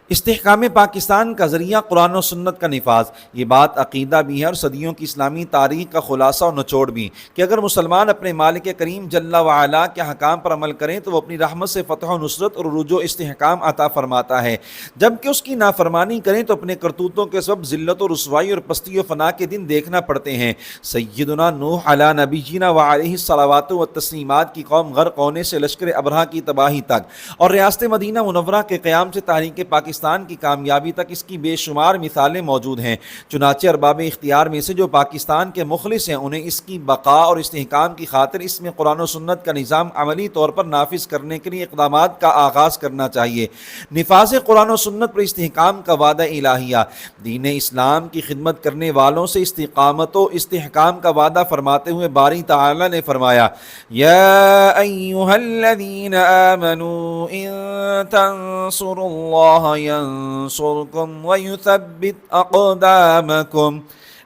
استحکام پاکستان کا ذریعہ قرآن و سنت کا نفاذ۔ یہ بات عقیدہ بھی ہے اور صدیوں کی اسلامی تاریخ کا خلاصہ اور نچوڑ بھی کہ اگر مسلمان اپنے مالک کریم جل وعلا کے احکام پر عمل کریں تو وہ اپنی رحمت سے فتح و نصرت اور عروج و استحکام عطا فرماتا ہے، جبکہ اس کی نافرمانی کریں تو اپنے کرتوتوں کے سبب ذلت و رسوائی اور پستی و فنا کے دن دیکھنا پڑتے ہیں۔ سیدنا نوح علی نبینا وعلیہ الصلوات و تسلیمات کی قوم غرق ہونے سے لشکر ابرہہ کی تباہی تک اور ریاست مدینہ منورہ کے قیام سے تحریک پاکستان کی کامیابی تک اس کی بے شمار مثالیں موجود ہیں۔ چنانچہ ارباب اختیار میں سے جو پاکستان کے مخلص ہیں انہیں اس کی بقا اور استحکام کی خاطر اس میں قرآن و سنت کا نظام عملی طور پر نافذ کرنے کے لیے اقدامات کا آغاز کرنا چاہیے۔ نفاذ قرآن و سنت پر استحکام کا وعدہ الہیہ۔ دین اسلام کی خدمت کرنے والوں سے استقامت و استحکام کا وعدہ فرماتے ہوئے باری تعالی نے فرمایا، یا ایھا الذین آمنوا ان تنصروا اللہ ینصرکم ویثبت اقدامکم۔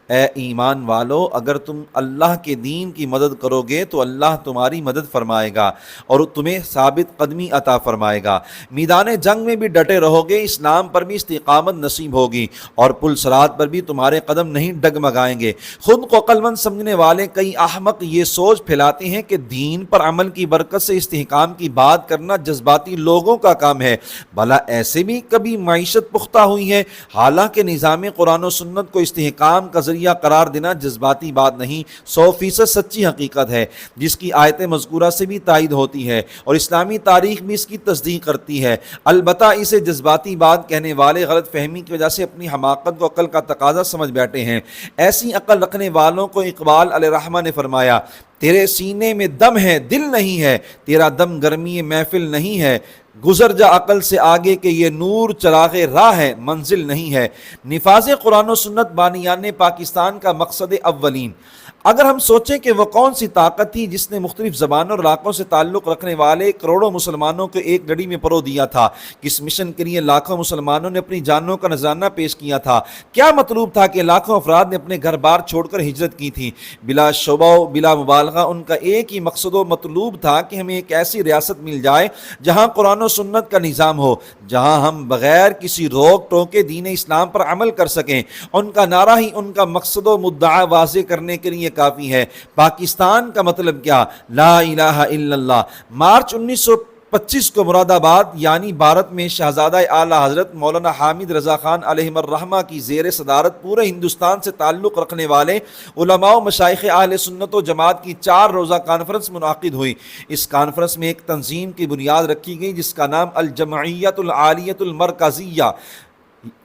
اے ایمان والو، اگر تم اللہ کے دین کی مدد کرو گے تو اللہ تمہاری مدد فرمائے گا اور تمہیں ثابت قدمی عطا فرمائے گا۔ میدان جنگ میں بھی ڈٹے رہو گے، اسلام پر بھی استقامت نصیب ہوگی اور پل صراط پر بھی تمہارے قدم نہیں ڈگمگائیں گے۔ خود کو عقل مند سمجھنے والے کئی احمق یہ سوچ پھیلاتے ہیں کہ دین پر عمل کی برکت سے استحکام کی بات کرنا جذباتی لوگوں کا کام ہے۔ بھلا ایسے بھی کبھی معیشت پختہ ہوئی ہے؟ حالانکہ نظام قرآن و سنت کو استحکام کا ذریعہ قرار دینا جذباتی بات نہیں، 100% سچی حقیقت ہے، جس کی آیت مذکورہ سے بھی تائید ہوتی ہے اور اسلامی تاریخ بھی اس کی تصدیق کرتی ہے۔ البتہ اسے جذباتی بات کہنے والے غلط فہمی کی وجہ سے اپنی حماقت کو عقل کا تقاضا سمجھ بیٹھے ہیں۔ ایسی عقل رکھنے والوں کو اقبال علیہ الرحمہ نے فرمایا، تیرے سینے میں دم ہے دل نہیں ہے، تیرا دم گرمی محفل نہیں ہے، گزر جا عقل سے آگے کہ یہ نور چراغ راہ ہے منزل نہیں ہے۔ نفاذ قرآن و سنت بانیان پاکستان کا مقصد اولین۔ اگر ہم سوچیں کہ وہ کون سی طاقت تھی جس نے مختلف زبانوں اور علاقوں سے تعلق رکھنے والے کروڑوں مسلمانوں کو ایک گڑی میں پرو دیا تھا، کس مشن کے لیے لاکھوں مسلمانوں نے اپنی جانوں کا نذرانہ پیش کیا تھا، کیا مطلوب تھا کہ لاکھوں افراد نے اپنے گھر بار چھوڑ کر ہجرت کی تھی، بلا شبہ و بلا مبالغہ ان کا ایک ہی مقصد و مطلوب تھا کہ ہمیں ایک ایسی ریاست مل جائے جہاں قرآن و سنت کا نظام ہو، جہاں ہم بغیر کسی روک ٹوک کے دین اسلام پر عمل کر سکیں۔ ان کا نعرہ ہی ان کا مقصد و مدعا واضح کرنے کے لیے کافی ہے۔ پاکستان کا مطلب کیا؟ لا الہ الا اللہ۔ مارچ 1925 کو مراد آباد یعنی بھارت میں شہزادہ اعلیٰ حضرت مولانا حامد رضا خان علیہ الرحمہ کی زیر صدارت پورے ہندوستان سے تعلق رکھنے والے علماء و مشائخ اہل سنت و جماعت کی 4 روزہ کانفرنس منعقد ہوئی۔ اس کانفرنس میں ایک تنظیم کی بنیاد رکھی گئی جس کا نام الجمعیت العالیۃ المرکزیہ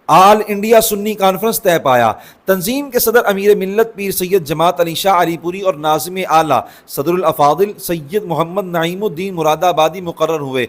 آل انڈیا سنی کانفرنس طے پایا۔ تنظیم کے صدر امیر ملت پیر سید جماعت علی شاہ علی پوری اور ناظم اعلیٰ صدر الافاضل سید محمد نعیم الدین مراد آبادی مقرر ہوئے۔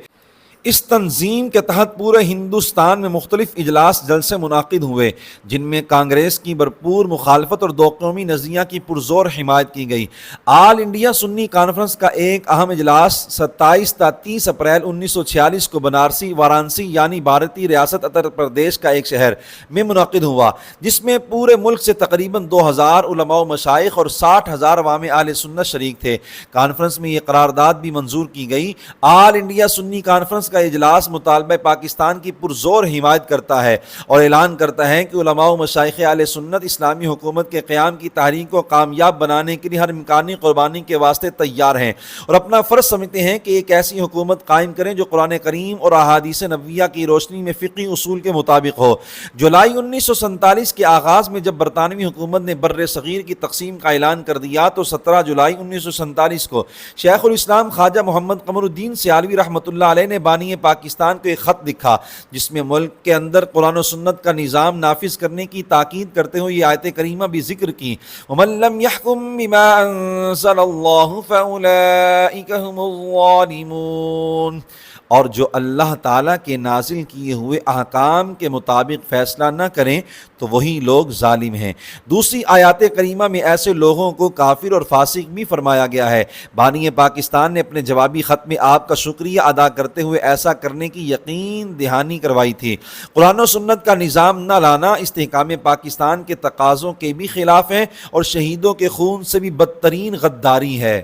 اس تنظیم کے تحت پورے ہندوستان میں مختلف اجلاس جلسے منعقد ہوئے جن میں کانگریس کی بھرپور مخالفت اور دو قومی نظریہ کی پرزور حمایت کی گئی۔ آل انڈیا سنی کانفرنس کا ایک اہم اجلاس 27 تا 30 اپریل 1946 کو بنارسی وارانسی یعنی بھارتی ریاست اتر پردیش کا ایک شہر میں منعقد ہوا، جس میں پورے ملک سے تقریباً 2000 علماء و مشائخ اور 60,000 عوام اہل سنت شریک تھے۔ کانفرنس میں یہ قرارداد بھی منظور کی گئی۔ آل انڈیا سنی کانفرنس کا اجلاس مطالبہ پاکستان کی پرزور حمایت کرتا ہے اور اعلان کرتا ہے کہ علماء و مشائخ اہل سنت اسلامی حکومت کے قیام کی تحریک کو کامیاب بنانے کے لیے ہر امکانی قربانی کے واسطے تیار ہیں اور اپنا فرض سمجھتے ہیں کہ ایک ایسی حکومت قائم کریں جو قرآن کریم اور احادیث نبویہ کی روشنی میں فقہی اصول کے مطابق ہو۔ جولائی 1947 کے آغاز میں جب برطانوی حکومت نے بر صغیر کی تقسیم کا اعلان کر دیا تو 17 جولائی 1947 کو شیخ الاسلام خواجہ محمد قمر الدین سیالوی رحمۃ اللہ علیہ نے بانی پاکستان کو ایک خط لکھا جس میں ملک کے اندر قرآن و سنت کا نظام نافذ کرنے کی تاکید کرتے ہوئے یہ آیت کریمہ بھی ذکر کی، وَمَن لَّمْ يَحْكُم بِمَا أَنزَلَ اللَّهُ فَأُولَٰئِكَ هُمُ الظَّالِمُونَ، اور جو اللہ تعالیٰ کے نازل کیے ہوئے احکام کے مطابق فیصلہ نہ کریں تو وہی لوگ ظالم ہیں۔ دوسری آیات کریمہ میں ایسے لوگوں کو کافر اور فاسق بھی فرمایا گیا ہے۔ بانی پاکستان نے اپنے جوابی خط میں آپ کا شکریہ ادا کرتے ہوئے ایسا کرنے کی یقین دہانی کروائی تھی۔ قرآن و سنت کا نظام نہ لانا استحکام پاکستان کے تقاضوں کے بھی خلاف ہے اور شہیدوں کے خون سے بھی بدترین غداری ہے۔